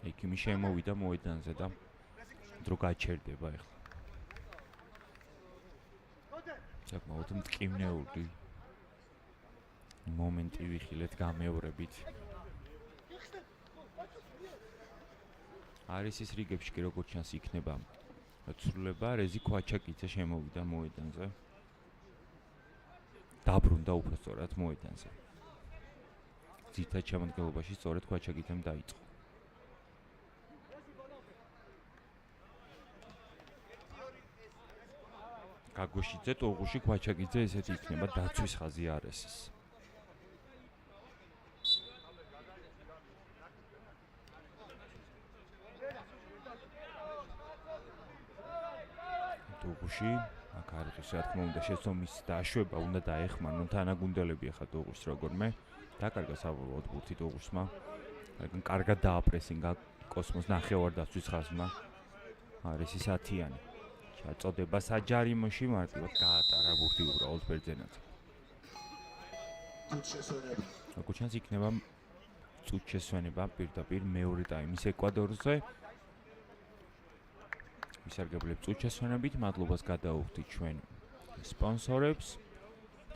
ეკიმი შემოვიდა მოედანზე და დრო გაჩერდება ახლა. საკმაოდ მტკივნეული მომენტი ვიხილეთ გამეორებით. არის ის რიგებში კი როგორც ჩანს იქნება ცვლილება, რეზი ქვაჩაკიძე შემოვიდა მოედანზე. დაბრუნდა უბრალოდ მოედანზე. ძირითად შემადგენლობაში სწორედ ქვაჩაკიძემ დაიწყო. გაგოშიძე, ტოღუში, ქვაჩაკიძე ესეთი იქნება დაცვის ხაზი არესის. ტოღუში, აქ არის რა თქმა უნდა შეცდომის დაშვება, უნდა დაეხმარონ თანაგუნდელები ახლა ტოღუშს როგორმე. დაკარგა საბოლოოდ ბურთი ტოღუშმა. მაგრამ კარგად დააპრესინგა კოსმოს ნახევარდაცვის ხაზმა. არის ის 10-იანი. ჩაწოდება საჯარიმოში მარტივად გაატარა ბურთი უბრალოდ ბერძენაძე. როგორც ჩანს იქნება წუთშესვენება პირდაპირ მეორე ტაიმის ეკვადორზე. მისარგებლებ წუთშესვენებით, მადლობას გადაუხდით ჩვენ სპონსორებს.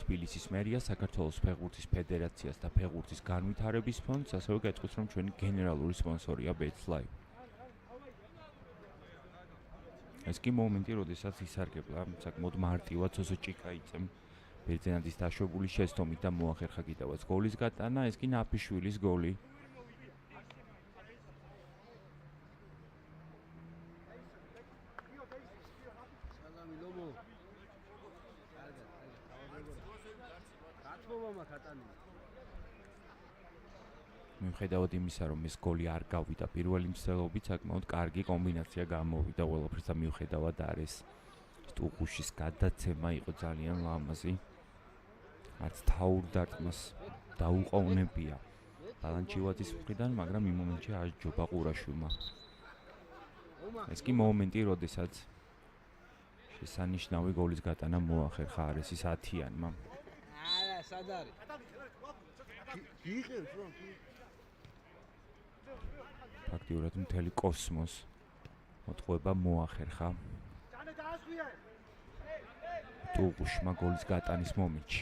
თბილისის მერია, საქართველოს ფეხბურთის ფედერაციას და ფეხბურთის განვითარების ფონდს, ასევე გეტყვით რომ ჩვენი გენერალური სპონსორია BetLive. ეს კი მომენტი, როდესაც ისარგებლა საკმაოდ მარტივად ცოსო ჭიკაიძემ ბერძენაძის დაშვებული შეცდომით და მოახერხა კიდევაც გოლის გატანა, ეს კი ნაფიშვილის გოლი. მიუხედავად იმისა, რომ ეს გოლი არ გავიდა პირველი მცდელობით, საკმაოდ კარგი კომბინაცია გამოვიდა ყველაფერს და მიუხედავად არის ტუღუშის გადაცემა იყო ძალიან ლამაზი. არც თაურდარტყმას დაუყოვნებია ბალანჩივაძის მხრიდან, მაგრამ იმ მომენტში აჯობა ყურაშვილმა. ეს კი მომენტი, როდესაც შესანიშნავი გოლის გატანა მოახერხა არესის 10-იანმა. სად არის? გიყევს რომ ფაქტიურად მთელი კოსმოს მოტყუება მოახერხა ტუღუშმა გოლის გატანის მომენტში.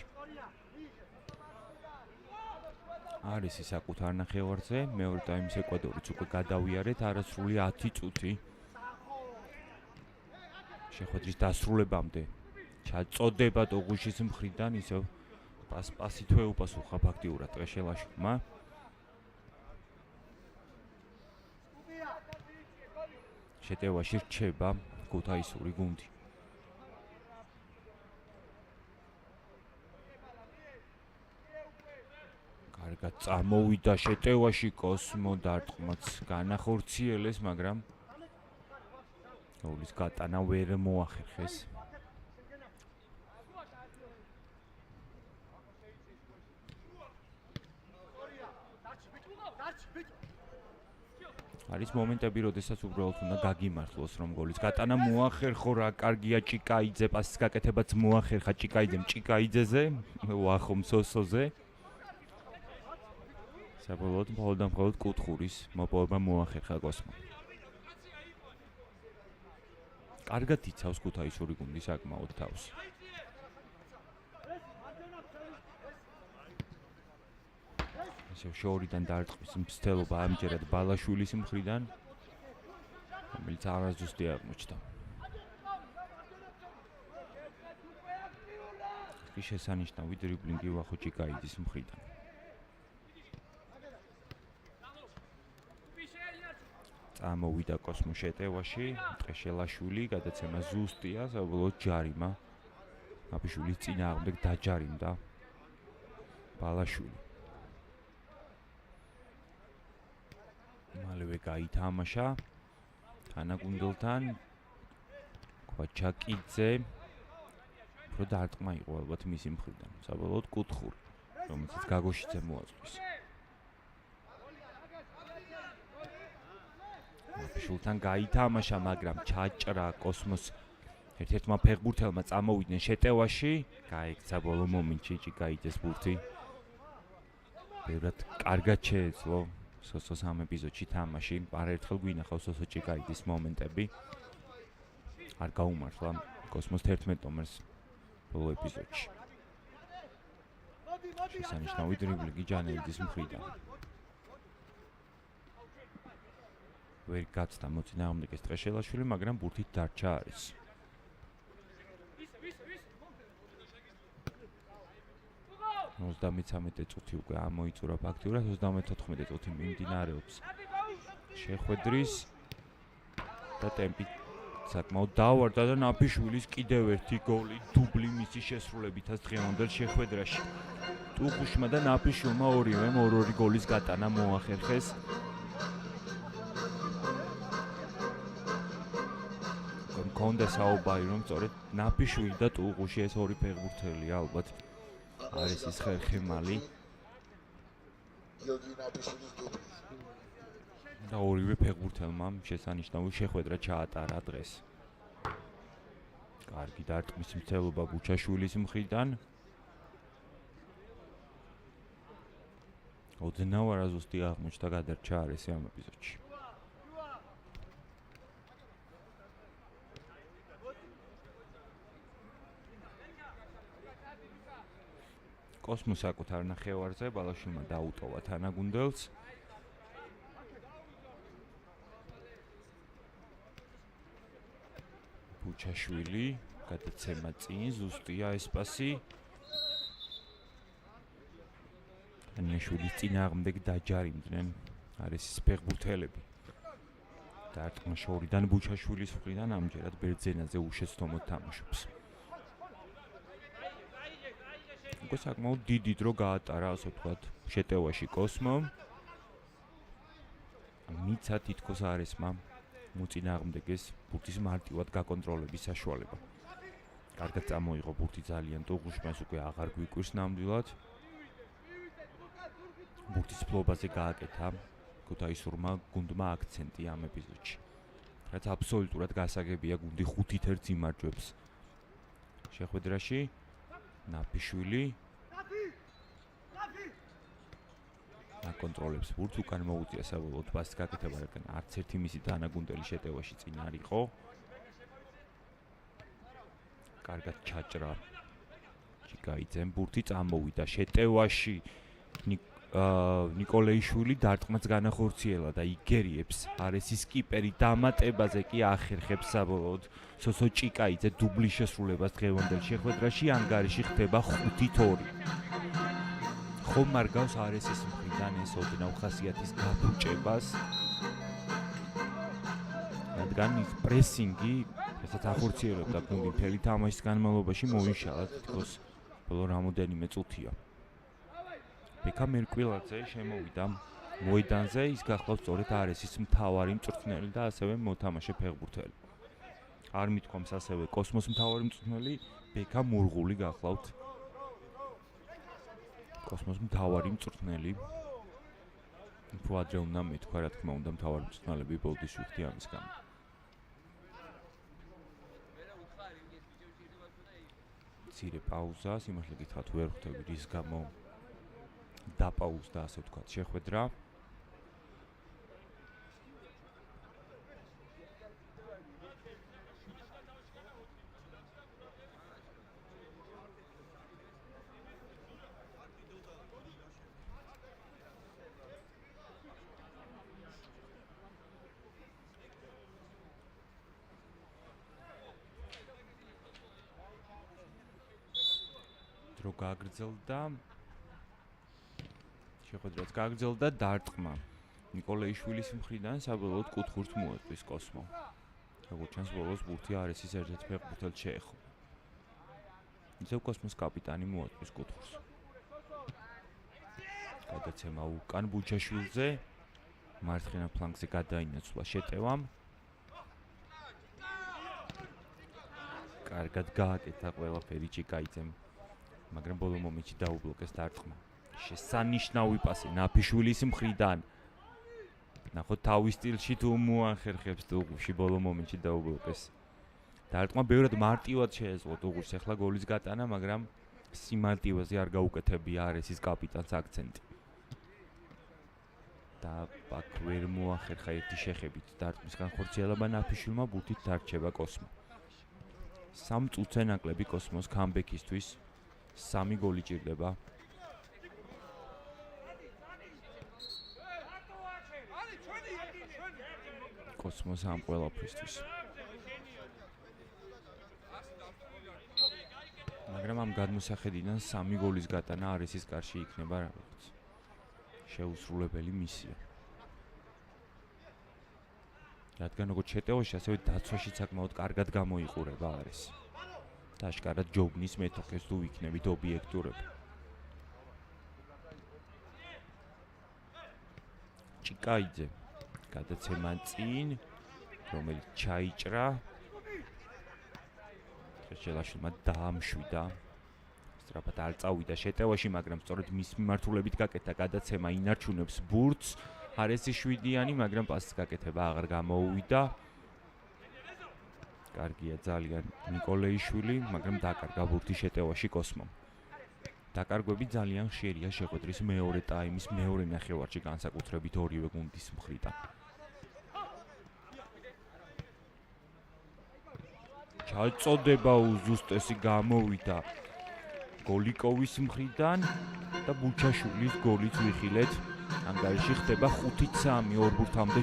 არის ის საკუთარ ნახევარზე, მეორე ტაიმის ეკვადორიც უკვე გადავიარეთ არასრული 10 წუთი. შეხვედრის დასრულებამდე ჩაწოდება ტუღუშის მხრიდან ისევ პასითვე უპასუხა ფაქტიურად ტყეშელაშვილმა. შეტევაში რჩება ქუთაისური გუნდი. კარგად წამოვიდა შეტევაში კოსმო დარტყმაც განახორციელეს, მაგრამ გოლის გატანა ვერ მოახერხეს. არის მომენტები, როდესაც უბრალოდ უნდა გაგიმართლოს, რომ გოლის გატანა მოახერხო, რა კარგია ჭიკაიძე, პასის გაკეთებაც მოახერხა ჭიკაიძემ ჭიკაიძეზე, ვახომ სოსოზე. საბოლოოდ მხოლოდ კუთხურის მოპოვება მოახერხა კოსმომ. კარგად იცავს ქუთაისური გუნდი საკმაოდ თავს. შორიდან დარტყმის მცდელობა ამჯერად ბალაშვილის მხრიდან, რომელიც არაზუსტი აღმოჩნდა. კი შესანიშნავი დრიბლინგი ვახო ჭიკაიძის მხრიდან. წამოვიდა კოსმო შეტევაში, ტყეშელაშვილი, გადაცემა ზუსტია, საბოლოოდ ჯარიმა. აბიშვილის წინააღმდეგ დაჯარიმდა ბალაშვილი. მალევე გაითამაშა თანაგუნდელთან ქვაჩაკიძე. უფრო დარტყმა იყო ალბათ მისი მხრიდან. საბოლოოდ კუთხური, რომელსაც გაგოშიძე მოაწვის. აბიშვილთან გაითამაშა, მაგრამ ჩაჭრა კოსმოს ერთ-ერთმა ფეხბურთელმა წამოვიდნენ შეტევაში. გაექცა ბოლო მომენტში ჭიკაიძეს ბურთი. ბევრად კარგად შეეძლო სოსოს ამ ეპიზოდში თამაში. არაერთხელ გვინახავს სოსო ჭიკაიძის მომენტები. არ გაუმართლა კოსმოს 11 ნომერს ბოლო ეპიზოდში. შესანიშნავი დრიბლინგი ჯანელიძის მხრიდან. ვერ გაცდა მოწინააღმდეგეს ტყეშელაშვილი, მაგრამ ბურთით დარჩა არის. მოცდამეცამეტე წუთი უკვე ამოიწურა ფაქტიურად, 34 წუთი მიმდინარეობს შეხვედრის და ტემპი საკმაოდ დავარდა და ნაფიშვილის კიდევ ერთი გოლი, დუბლი მისი შესრულებითაც დღევანდელ შეხვედრაში. ტუღუშმა და ნაფიშვილმა ორივემ ორ-ორი გოლის გატანა მოახერხეს. კონდა საუბარი რომ სწორედ ნაფიშვილი და ტუღუში ეს ორი ფეხბურთელია ალბათ არის ის ხერხემალი. და ორივე ფეხბურთელმა შესანიშნავი შეხვედრა ჩაატარა დღეს. კარგი დარტყმის მცდელობა ბუჩაშვილის მხრიდან. ოდნავ არაზუსტი აღმოჩნდა გადარჩა არის ამ ეპიზოდში. კოსმოს საკუთარ ნახევარზე ბალაშვილმა დაუტოვა თანაგუნდელს. ბუჩაშვილი გადაცემა წინ, ზუსტია ეს პასი. ანიაშვილის წინააღმდეგ დაჯარიმდნენ არის ის ფეხბურთელები. დარტყმა შორიდან ბუჩაშვილის მხრიდან ამჯერად ბერძენაძე უშეცდომოდ თამაშობს. უკვე საკმაოდ დიდი დრო გაატარა, ასე ვთქვათ, შეტევაში კოსმომ. მიცა თითქოს არისმა მოწინააღმდეგეს ბურთის მარტივად გაკონტროლების საშუალება. კარგად წამოიღო ბურთი ძალიან ტუღუშმას უკვე აღარ გვიკვირს ნამდვილად. ბურთის ფლობაზე გააკეთა ქუთაისურმა გუნდმა აქცენტი ამ ეპიზოდში. რაც აბსოლუტურად გასაგებია, გუნდი 5-1 იმარჯვებს შეხვედრაში. ნაფიშვილი აკონტროლებს ბურთს, უკან მოუწია საბოლოოდ პასის გაკეთება, რადგან არც ერთი მისი თანაგუნდელი შეტევაში წინ არ იყო. კარგად ჩაჭრა ჩიკაიძემ, ბურთი წამოვიდა შეტევაში. ნიკოლეიშვილი დარტყმაც განახორციელა და იგერიებს არესის კიპერი დამატებაზე კი ახერხებს საბოლოოდ სოსო ჭიკაიძე დუბლის შესრულებას დღევანდელ შეხვედრაში. ანგარიში ხდება 5-2. ხომ მარგავს არესის მხრიდან ეს ოდნავ ხასიათის გაფუჭებას, რადგან ის პრესინგი რასაც ახორციელებდა გუნდი მთელი თამაშის განმავლობაში მოიშალა თითქოს ბოლო რამოდენიმე წუთია. ბექა მერკვილაძე შემოვიდა მოედანზე, ის გახლავს სწორედ არესის მთავარი მწვრთნელი და ასევე მოთამაშე ფეხბურთელი. არ მithქვამს ასევე კოსმოს მთავარი მწვრთნელი, ბექა მურღული გახლავთ კოსმოს მთავარი მწვრთნელი. უფრო ადრე უნდა მეთქვა, რა თქმა უნდა, მთავარი მწვრთნელები ბოლდის ვიხდი ამის გამო. მცირე პაუზა, სიმართლე გითხრათ ვერ ხვდები რის გამო დაპაუზდა, ასე ვთქვათ, შეხვედრა. დრო გააგრძელდა. შეხვედრაც გააგრძელდა დარტყმა ნიკოლეიშვილის მხრიდან საბოლოოდ კუთხურს მოეწყვის კოსმო. როგორც ჩანს, ბოლოს ბურთი არესის ერთ-ერთ ფეხბურთელს შეეხო. ისევ კოსმოს კაპიტანი მოეწყვის კუთხურს. გადაცემა უკან ბუჩაშვილზე, მარცხენა ფლანგზე გადაინაცვლა შეტევამ. კარგად გააკეთა ყველაფერი ჭიკაიძემ, მაგრამ ბოლო მომენტში დაუბლოკეს დარტყმა. შესანიშნავი პასი ნაფიშვილის მხრიდან. ნახოთ თავის სტილში თუ მოახერხებს ტუღუში ბოლო მომენტში დაუბლოკეს. დარტყმა ბევრად მარტივად შეეძლო ტუღუშს ახლა გოლის გატანა, მაგრამ სიმარტივაზე არ გაუკეთებია არესის კაპიტანს აქცენტი. და აქ ვერ მოახერხა ერთი შეხებით დარტყმის განხორციელება ნაფიშვილმა, ბურთით დარჩება კოსმო. 3 წუთზე ნაკლები კოსმოს კამბექისთვის, 3 გოლი ჭირდება კოსმოს ამ ყველაფრისთვის. მაგრამ ამ გადმოსახედიდან 3 გოლის გატანა არესის კარში იქნება რაღაც შეუსრულებელი მისია. რადგან როგორც შეტევაში, ასევე დაცვაში საკმაოდ კარგად გამოიყურება არესი. და აშკარად ჯოგნის მეთოქეს თუ იქნებით ობიექტურები. ჭიკაიძე გადაცემა წინ, რომელიც ჩაიჭრა. ხელაშვილმა დაამშვიდა. სწრაფად არ წავიდა შეტევაში, მაგრამ სწორედ მის მიმართულებით გაკეთა გადაცემა ინარჩუნებს ბურთს. არესი 7-იანი, მაგრამ პასის გაკეთება აღარ გამოუვიდა. კარგია ძალიან ნიკოლეიშვილი, მაგრამ დაკარგა ბურთი შეტევაში კოსმომ. დაკარგვები ძალიან ხშირია შეხვედრის მეორე ტაიმის მეორე ნახევარში, განსაკუთრებით ორივე გუნდის მხრიდან. ჩაწოდება უზუსტესი გამოვიდა გოლიკოვის მხრიდან და ბუჩაშვილის გოლიც ვიხილეთ. ანგარიში ხდება 5-3 ორ ბურთამდე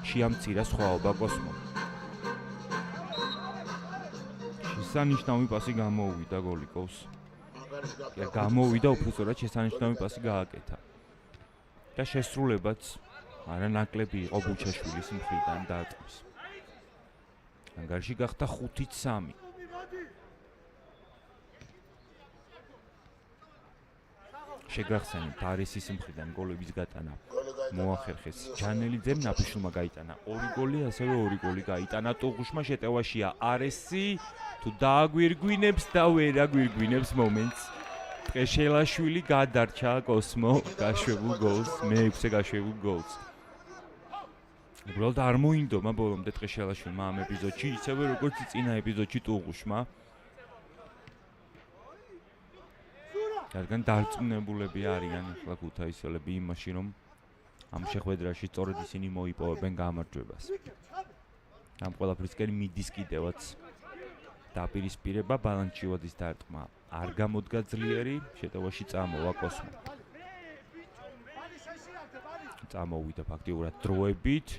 შეამცირა სხვაობა კოსმომ. შესანიშნავი პასი გამოუვიდა გოლიკოვს. გამოვიდა უბრალოდ შესანიშნავი პასი გააკეთა. და შესრულებაც არანაკლები იყო ბუჩაშვილის მხრიდან დააწვის. ანგარიში გახდა 5-3. შეგახსენებთ არესის მხრიდან გოლების გატანა მოახერხეს ჯანელიძემ, ნაფიშულმა გაიტანა 2 გოლი, ასევე 2 გოლი გაიტანა ტუღუშმა. შეტევაშია არესი, თუ დააგვირგვინებს და ვერ აგვირგვინებს მომენტს. ტყეშელაშვილი გადარჩა კოსმო გაშვებულ გოლს, მე-6 გაშვებულ გოლს. უბრალოდ არ მოინდომა ბოლომდე ტყეშელაშვილმა ამ ეპიზოდში, ისევე როგორც წინა ეპიზოდში ტუღუშმა. რადგან დარწმუნებულები არიან ახლა ქუთაისელები იმაში, რომ ამ შეხვედრაში სწორედ ისინი მოიპოვებენ გამარჯვებას. ამ ყველაფრისკენ მიდის კიდევაც დაპირისპირება, ბალანჩივადის დარტყმა არ გამოდგა ძლიერი, შეტევაში წამოვა კოსმო. წამოვიდა ფაქტიურად დროებით.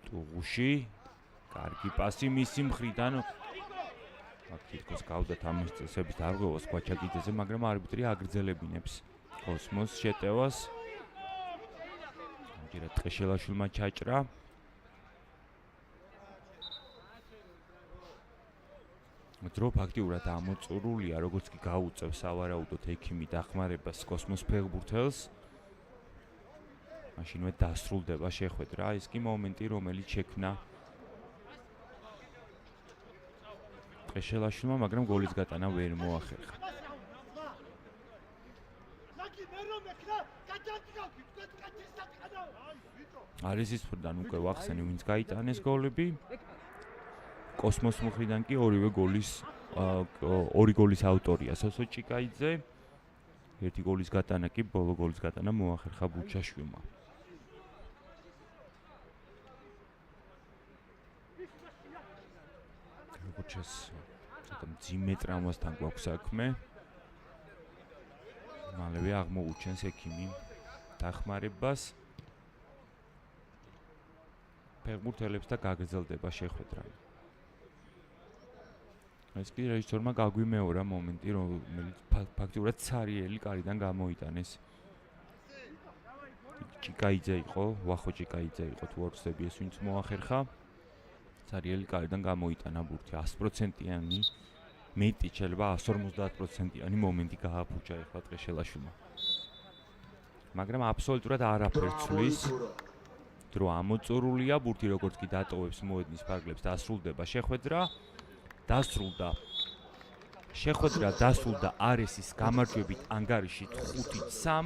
ტუღუში, კარგი პასი მისი მხრიდან. ფაქტიურად გავდათ ამის წესების დარღვევას კვაჩაკიძეზე, მაგრამ არბიტრი აგრძელებინებს კოსმოს შეტევას. ამჯერად ტყეშელაშვილმა ჩაჭრა. დრო ფაქტიურად ამოწურულია, როგორც კი გაუწევს სავარაუდოდ ექიმი დახმარებას კოსმოს ფეხბურთელს. მაშინვე დასრულდება შეხვედრა, ეს კი მომენტი, რომელიც შექმნა ტყეშელაშვილმა, მაგრამ გოლის გატანა ვერ მოახერხა. არესის მხრიდან უკვე ვახსენე, ვინც გაიტანეს გოლები. კოსმოს მხრიდან კი ორი გოლის ავტორია სოსო ჭიკაიძე. ერთი გოლის გატანა კი ბოლო გოლის გატანა მოახერხა ბუჩაშვილმა. ბუჩას ცოტა მძიმე ტრავმასთან გვაქვს საქმე. მალევე აღმოუჩენს ექიმი დახმარებას. ფეხბურთელებს და გაგრძელდება შეხვედრა. ეს კი რეჟისორმა გაგვიმეორა მომენტი, რომელიც ფაქტიურად ცარიელი კარიდან გამოიტანეს. ჭიკაიძე იყო, ვახო ჭიკაიძე იყო თუ არ ვცდები ეს ვინც მოახერხა. ცარიელი კარიდან გამოიტანა ბურთი 100%-იანი, მეტი შეიძლება 150%-იანი მომენტი გააფუჭა ეხლა ტყეშელაშვილმა. მაგრამ აბსოლუტურად არაფერს ცვლის. დრო ამოწურულია, ბურთი როგორც კი დატოვებს მოედნის ფარგლებს, დასრულდება შეხვედრა. შეხვედრა დასრულდა არესის გამარჯვებით ანგარიშით 5-3.